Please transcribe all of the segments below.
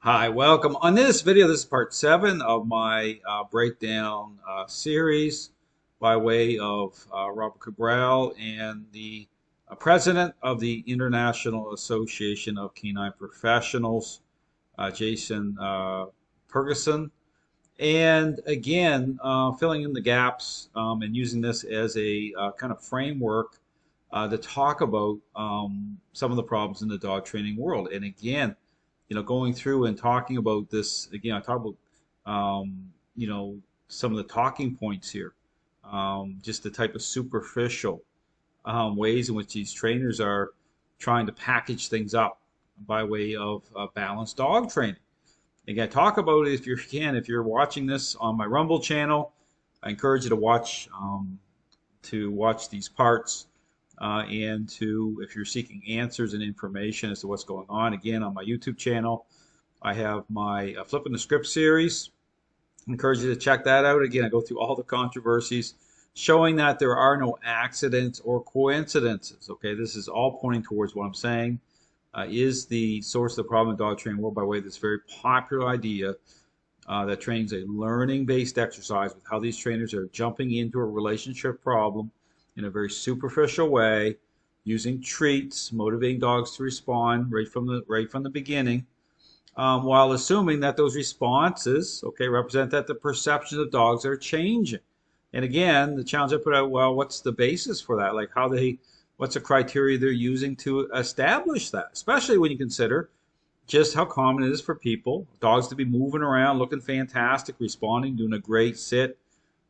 Hi, welcome. On this video, this is part 7 of my breakdown series by way of Robert Cabral and the president of the International Association of Canine Professionals, Jason Purgason. And again, filling in the gaps and using this as a kind of framework to talk about some of the problems in the dog training world. And again, going through and talking about this again, I talk about, some of the talking points here, just the type of superficial ways in which these trainers are trying to package things up by way of balanced dog training. Again, talk about it if you can. If you're watching this on my Rumble channel, I encourage you to watch these parts and to, if you're seeking answers and information as to what's going on. Again, on my YouTube channel, I have my Flipping the Script series. I encourage you to check that out. Again, I go through all the controversies, showing that there are no accidents or coincidences. Okay, this is all pointing towards what I'm saying is the source of the problem in dog training world by way of this very popular idea that training is a learning-based exercise with how these trainers are jumping into a relationship problem in a very superficial way, using treats, motivating dogs to respond right from the beginning, while assuming that those responses, okay, represent that the perceptions of dogs are changing. And again, the challenge I put out, well, what's the basis for that? Like what's the criteria they're using to establish that? Especially when you consider just how common it is for dogs to be moving around, looking fantastic, responding, doing a great sit,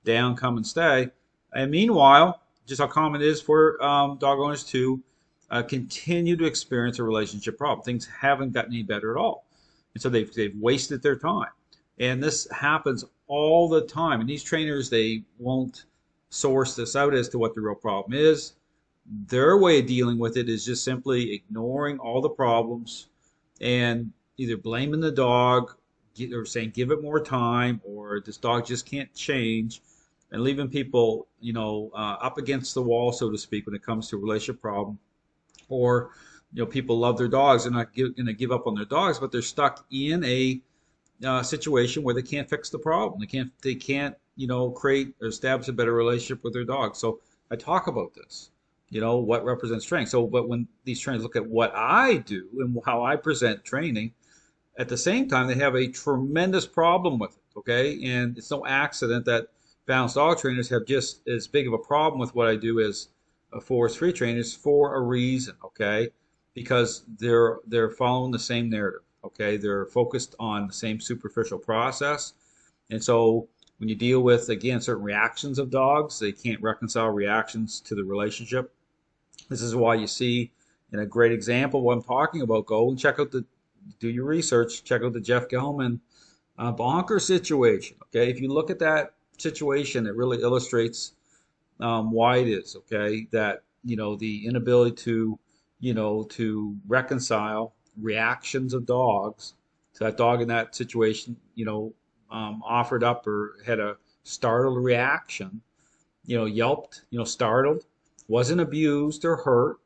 down, come and stay. And meanwhile, just how common it is for dog owners to continue to experience a relationship problem. Things haven't gotten any better at all. And so they've wasted their time. And this happens all the time. And these trainers, they won't source this out as to what the real problem is. Their way of dealing with it is just simply ignoring all the problems and either blaming the dog or saying give it more time, or this dog just can't change, and leaving people, up against the wall, so to speak, when it comes to a relationship problem. Or, people love their dogs. They're not going to give up on their dogs, but they're stuck in a situation where they can't fix the problem. They can't, create or establish a better relationship with their dog. So I talk about this, what represents training. So, but when these trainers look at what I do and how I present training, at the same time, they have a tremendous problem with it. Okay, and it's no accident that balanced dog trainers have just as big of a problem with what I do as forest-free trainers for a reason. Okay, because they're following the same narrative. Okay, they're focused on the same superficial process, and so when you deal with, again, certain reactions of dogs, they can't reconcile reactions to the relationship. This is why you see, in a great example of what I'm talking about, go and do your research, check out the Jeff Gellman bonker situation. Okay, if you look at that situation, it really illustrates why it is. Okay, that the inability to reconcile reactions of dogs to that dog in that situation, offered up or had a startled reaction, yelped, startled, wasn't abused or hurt.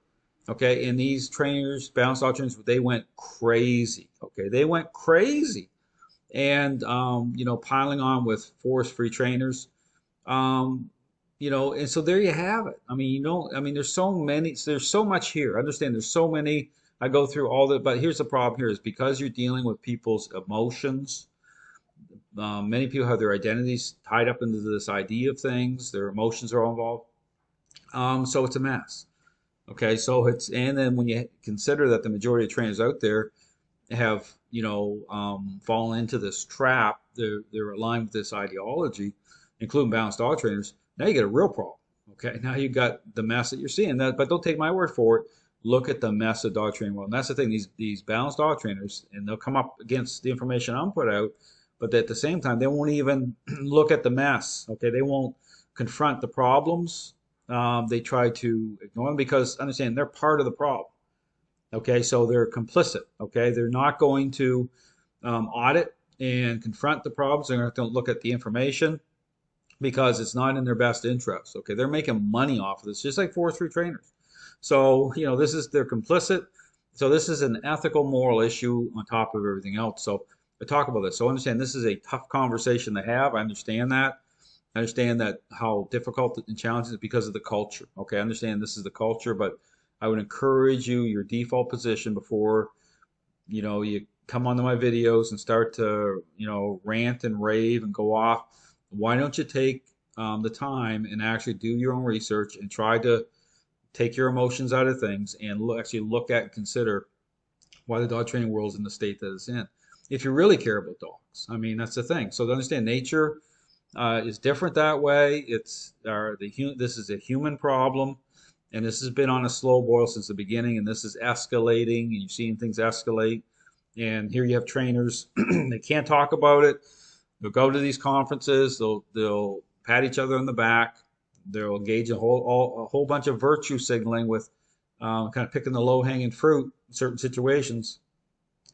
Okay, and these trainers, balanced dog trainers, they went crazy. Okay, they went crazy, and piling on with force-free trainers. Um, and so there you have it. I mean, there's so much here. I understand there's so many. I go through all that, but here's the problem here is because you're dealing with people's emotions. Many people have their identities tied up into this idea of things. Their emotions are all involved. So it's a mess. Okay, and then when you consider that the majority of trainers out there have, fallen into this trap, they're aligned with this ideology, including balanced dog trainers. Now you get a real problem. Okay, now you got the mess that you're seeing. But don't take my word for it. Look at the mess of dog training world. And that's the thing. These balanced dog trainers, and they'll come up against the information I'm put out, but at the same time, they won't even look at the mess. Okay, they won't confront the problems. They try to ignore them because understand they're part of the problem. Okay, so they're complicit. Okay, they're not going to audit and confront the problems. They're going to look at the information because it's not in their best interest. Okay, they're making money off of this, just like forestry trainers. So they're complicit. So this is an ethical, moral issue on top of everything else. So I talk about this. So understand this is a tough conversation to have. I understand that. I understand that how difficult and challenging it is because of the culture. Okay, I understand this is the culture, but I would encourage you, your default position before, you come onto my videos and start to, rant and rave and go off. Why don't you take the time and actually do your own research and try to take your emotions out of things and actually look at and consider why the dog training world is in the state that it's in. If you really care about dogs, I mean, that's the thing. So to understand nature is different that way. This is a human problem, and this has been on a slow boil since the beginning, and this is escalating, and you're seeing things escalate. And here you have trainers, they can't talk about it. They'll go to these conferences, they'll pat each other on the back, they'll engage a whole bunch of virtue signaling with kind of picking the low hanging fruit in certain situations,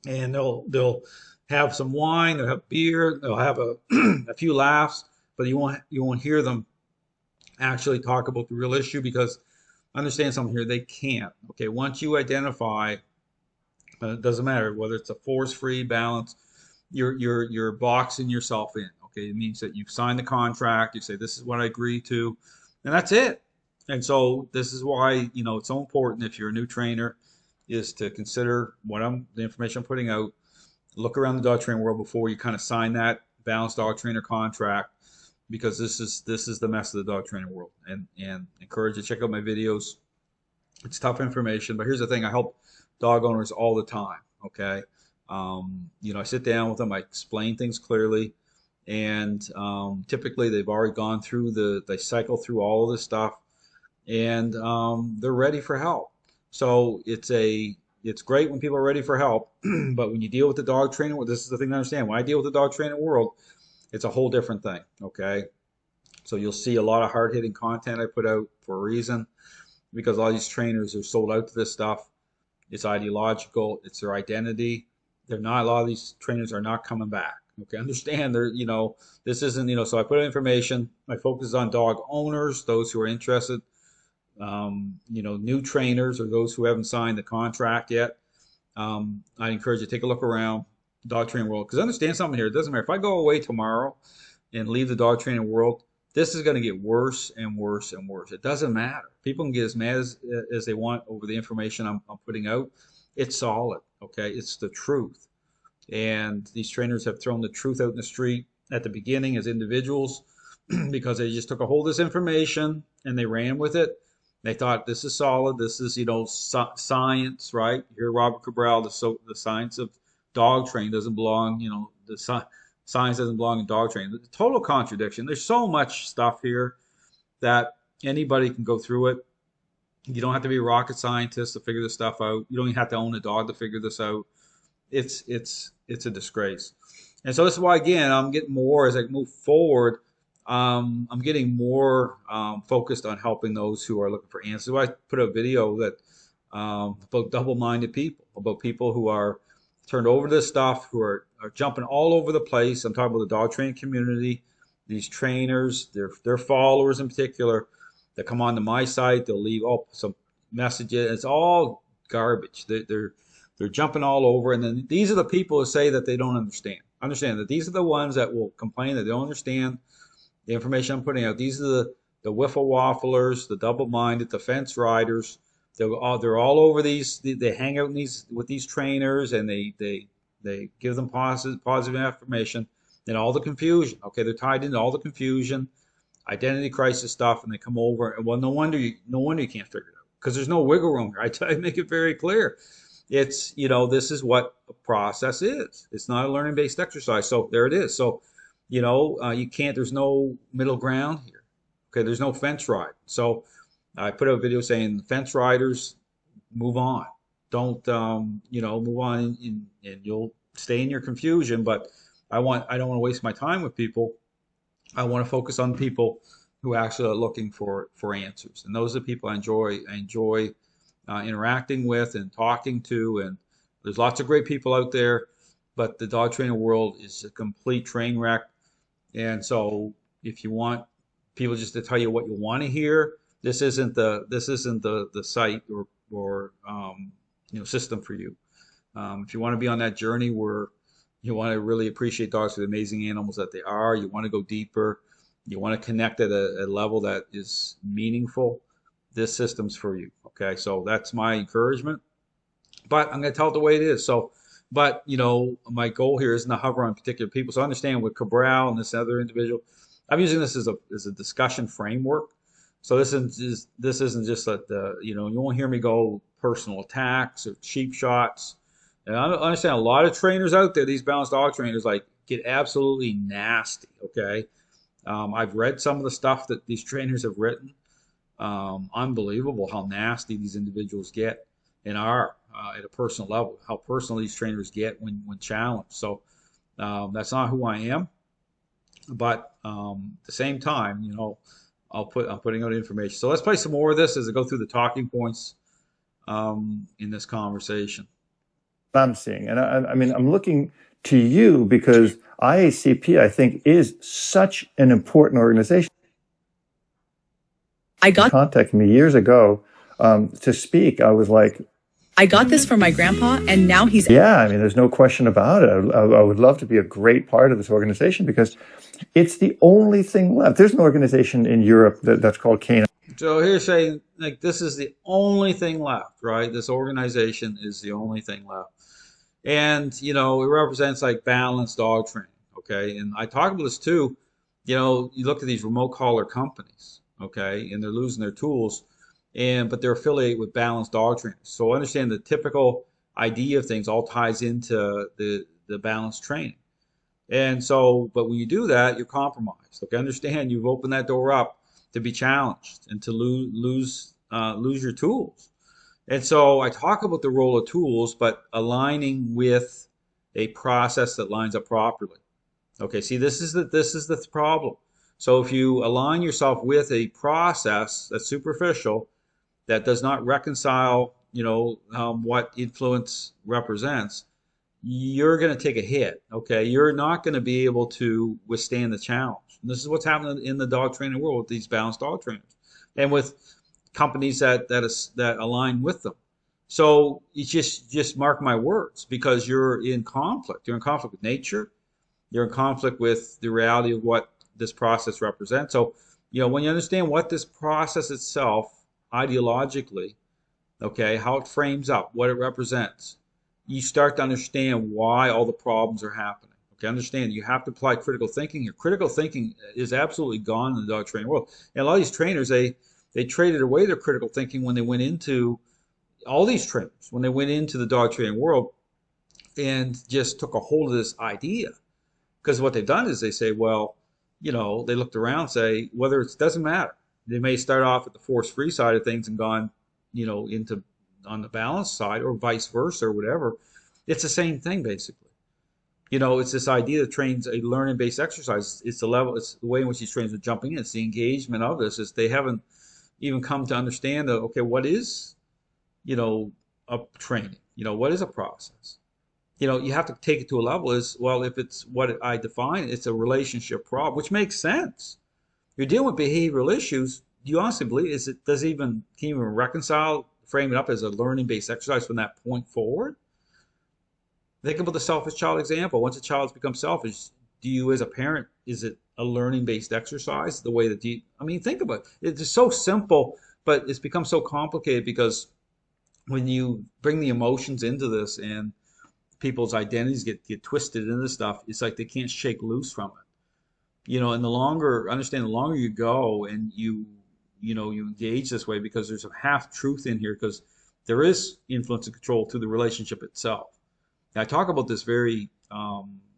and they'll have some wine, they'll have beer, they'll have a few laughs, but you won't hear them actually talk about the real issue because understand something here, they can't. Okay, once you identify, it doesn't matter whether it's a force-free balance, you're boxing yourself in. Okay, it means that you've signed the contract, you say this is what I agree to, and that's it. And so this is why it's so important if you're a new trainer is to consider the information I'm putting out. Look around the dog training world before you kind of sign that balanced dog trainer contract because this is the mess of the dog training world. And encourage you to check out my videos. It's tough information, but here's the thing: I help dog owners all the time. Okay, I sit down with them, I explain things clearly, and typically they've already gone through they cycle through all of this stuff, and they're ready for help. So it's great when people are ready for help, but when you deal with the dog training, this is the thing to understand. When I deal with the dog training world, it's a whole different thing. Okay, so you'll see a lot of hard hitting content I put out for a reason because all these trainers are sold out to this stuff. It's ideological. It's their identity. They're not. A lot of these trainers are not coming back. Okay, understand? This isn't. So I put out information. My focus is on dog owners, those who are interested. New trainers or those who haven't signed the contract yet. I encourage you to take a look around dog training world because understand something here. It doesn't matter if I go away tomorrow and leave the dog training world. This is going to get worse and worse and worse. It doesn't matter. People can get as mad as they want over the information I'm putting out. It's solid, okay? It's the truth. And these trainers have thrown the truth out in the street at the beginning as individuals because they just took a hold of this information and they ran with it. They thought this is solid. This is, science, right? You hear Robert Cabral, the science of dog training doesn't belong, science doesn't belong in dog training. The total contradiction. There's so much stuff here that anybody can go through it. You don't have to be a rocket scientist to figure this stuff out. You don't even have to own a dog to figure this out. It's a disgrace. And so this is why, again, I'm getting more as I move forward. I'm getting more focused on helping those who are looking for answers. I put a video that about double-minded people, about people who are turned over to this stuff, who are jumping all over the place. I'm talking about the dog training community, these trainers, their followers in particular, that come onto my site. They'll leave some messages. It's all garbage. They're jumping all over, and then these are the people who say that they don't understand. Understand that these are the ones that will complain that they don't understand the information I'm putting out. These are the wiffle wafflers, the double-minded, the fence riders. They're all over these. They hang out with these trainers, and they give them positive information. And all the confusion. Okay, they're tied into all the confusion, identity crisis stuff, and they come over. And well, no wonder you can't figure it out because there's no wiggle room here. I make it very clear. It's this is what a process is. It's not a learning-based exercise. So there it is. So you can't. There's no middle ground here. Okay, there's no fence ride. So I put out a video saying fence riders move on. Don't move on and you'll stay in your confusion. But I don't want to waste my time with people. I want to focus on people who actually are looking for answers, and those are the people I enjoy interacting with and talking to. And there's lots of great people out there, but the dog training world is a complete train wreck. And so if you want people just to tell you what you want to hear, this isn't the site or system for you. If you want to be on that journey where you want to really appreciate dogs for the amazing animals that they are, you want to go deeper, you want to connect at a level that is meaningful, this system's for you. Okay, so that's my encouragement. But I'm going to tell it the way it is. So, but my goal here isn't to hover on particular people. So I understand with Cabral and this other individual, I'm using this as a discussion framework. So this isn't just that you won't hear me go personal attacks or cheap shots. And I understand a lot of trainers out there, these balanced dog trainers, like get absolutely nasty. Okay, I've read some of the stuff that these trainers have written. Unbelievable how nasty these individuals get and are at a personal level. How personal these trainers get when challenged. So that's not who I am. But at the same time, I'm putting out information. So let's play some more of this as I go through the talking points in this conversation. I'm seeing, and I mean, I'm looking to you because IACP, I think, is such an important organization. Contacted me years ago to speak. I was like, I got this from my grandpa, and now he's... Yeah, I mean, there's no question about it. I would love to be a great part of this organization because it's the only thing left. There's an organization in Europe that's called Canine. So here's saying, like, this is the only thing left, right? This organization is the only thing left. And, it represents like balanced dog training, okay? And I talk about this too. You look at these remote collar companies, okay, and they're losing their tools, but they're affiliated with balanced dog trainers. So understand the typical idea of things all ties into the balanced training. And so, but when you do that, you're compromised. Okay, understand you've opened that door up to be challenged and to lose your tools. And so I talk about the role of tools, but aligning with a process that lines up properly. Okay, see, this is the problem. So if you align yourself with a process that's superficial, that does not reconcile, what influence represents, you're going to take a hit. Okay, you're not going to be able to withstand the challenge. And this is what's happening in the dog training world with these balanced dog trainers, and with companies that align with them. So you just mark my words, because you're in conflict. You're in conflict with nature. You're in conflict with the reality of what this process represents. So when you understand what this process itself ideologically, okay, how it frames up, what it represents, you start to understand why all the problems are happening. Okay, understand you have to apply critical thinking here. Critical thinking is absolutely gone in the dog training world. And a lot of these trainers, they traded away their critical thinking when they went into all these trainers, when they went into the dog training world and just took a hold of this idea. Because what they've done is they say, well, they looked around and say, whether it doesn't matter. They may start off at the force-free side of things and gone, into on the balance side, or vice versa, or whatever. It's the same thing, basically. It's this idea that trains a learning-based exercise. It's the way in which these trainers are jumping in. It's the engagement of this. Is they haven't even come to understand that, okay, what is, a training? What is a process? You have to take it to a level if it's what I define, it's a relationship problem, which makes sense. You're dealing with behavioral issues. Do you honestly believe can you even reconcile, frame it up as a learning-based exercise from that point forward? Think about the selfish child example. Once a child's become selfish, do you as a parent, is it a learning-based exercise? The way that think about it. It's so simple, but it's become so complicated because when you bring the emotions into this and people's identities get twisted into stuff, it's like they can't shake loose from it. And the longer you go and you engage this way, because there's a half truth in here, because there is influence and control through the relationship itself. Now, I talk about this very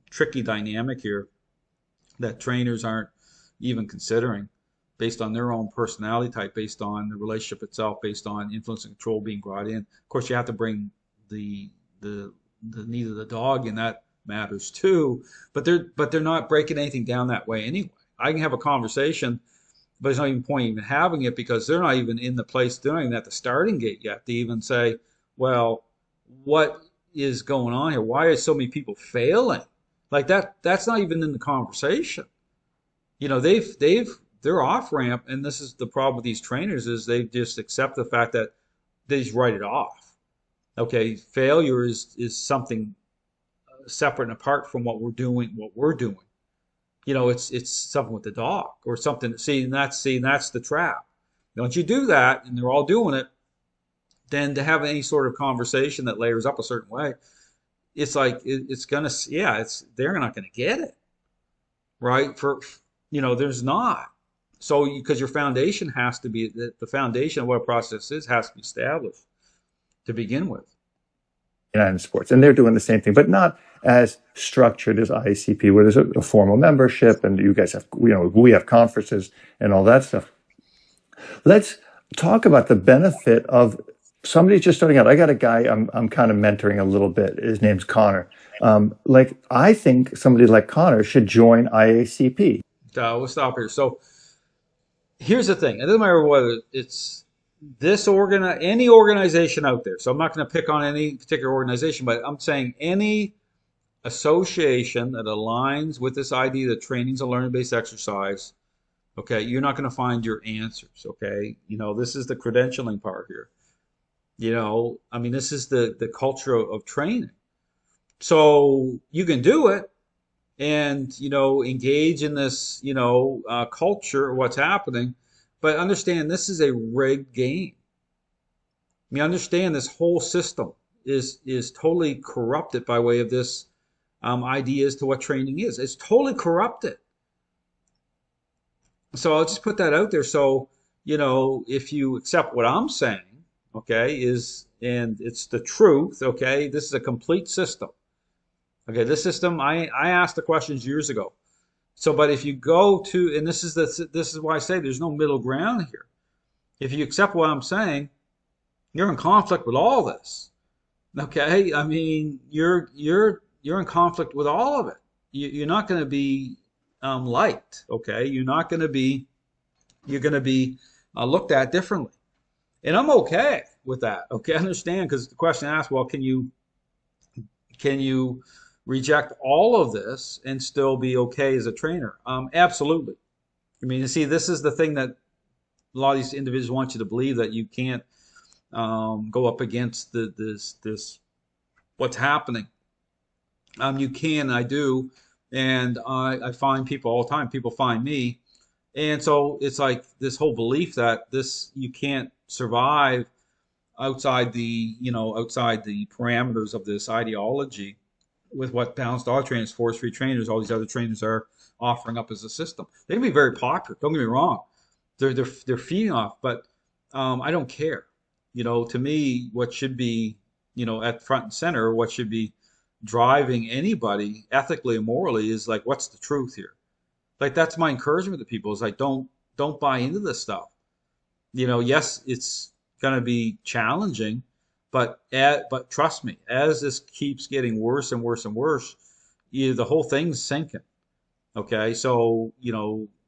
tricky dynamic here that trainers aren't even considering, based on their own personality type, based on the relationship itself, based on influence and control being brought in. Of course, you have to bring the need of the dog in, that matters too, but they're not breaking anything down that way anyway. I can have a conversation, but there's not even point even having it, because they're not even in the place, they're not even at the starting gate yet to even say, well, what is going on here? Why are so many people failing? Like that's not even in the conversation. They're off ramp, and this is the problem with these trainers, is they just accept the fact that they just write it off. Okay, failure is something separate and apart from what we're doing. What we're doing, it's something with the dog or something. See, and that's the trap. Don't you do that, and they're all doing it, then to have any sort of conversation that layers up a certain way, it's like it's gonna, yeah, it's they're not gonna get it, right? There's not. So because your foundation has to be the foundation of what a process is has to be established to begin with. United Sports, and they're doing the same thing, but not as structured as IACP, where there's a formal membership, and you guys have, we have conferences and all that stuff. Let's talk about the benefit of somebody just starting out. I got a guy I'm kind of mentoring a little bit. His name's Connor. I think somebody like Connor should join IACP. We'll stop here. So here's the thing. It doesn't matter whether it's any organization out there. So I'm not going to pick on any particular organization, but I'm saying any association that aligns with this idea that training's a learning-based exercise. Okay, you're not going to find your answers. Okay, this is the credentialing part here. I mean, this is the culture of training. So you can do it and, engage in this, culture of what's happening, but understand this is a rigged game. I mean, understand this whole system is totally corrupted by way of this idea as to what training is. It's totally corrupted. So I'll just put that out there. So, if you accept what I'm saying, okay, and it's the truth, okay, this is a complete system. Okay, this system, I asked the questions years ago. So, but if you go to, and this is why I say there's no middle ground here. If you accept what I'm saying, you're in conflict with all this. Okay, I mean, you're in conflict with all of it. You're not going to be liked. Okay, you're going to be looked at differently, and I'm okay with that. Okay, I understand, because the question asked, well, can you reject all of this and still be okay as a trainer? Absolutely. I mean, you see, this is the thing that a lot of these individuals want you to believe, that you can't go up against this what's happening. You can, I do, and I find people all the time. People find me, and so it's like this whole belief that you can't survive outside the parameters of this ideology with what balanced dog trainers, force-free trainers, all these other trainers are offering up as a system. They can be very popular. Don't get me wrong. They're feeding off, but I don't care. To me, what should be, at front and center, what should be driving anybody ethically and morally is like, what's the truth here? Like, that's my encouragement to people, is like, don't buy into this stuff. Yes, it's going to be challenging, but trust me, as this keeps getting worse and worse and worse, the whole thing's sinking. Okay, so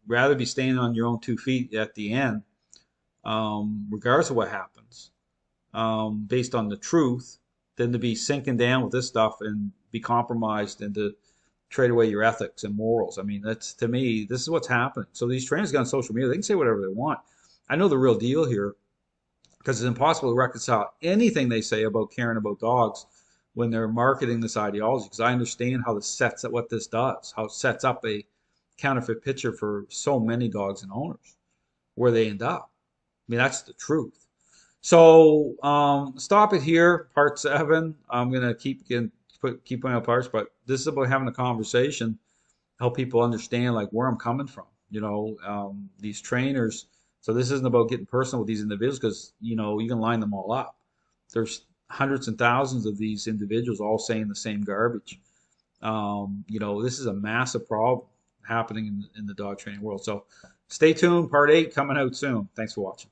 rather be standing on your own 2 feet at the end, regardless of what happens, based on the truth, than to be sinking down with this stuff and be compromised and to trade away your ethics and morals. I mean, that's, to me, this is what's happening. So these trainers get on social media, they can say whatever they want. I know the real deal here, because it's impossible to reconcile anything they say about caring about dogs when they're marketing this ideology, because I understand how what this does, how it sets up a counterfeit picture for so many dogs and owners, where they end up. I mean, that's the truth. So stop it here, part 7. I'm gonna keep putting out parts, but this is about having a conversation, help people understand like where I'm coming from. These trainers. So this isn't about getting personal with these individuals, because you can line them all up. There's hundreds and thousands of these individuals all saying the same garbage. This is a massive problem happening in the dog training world. So stay tuned. Part 8 coming out soon. Thanks for watching.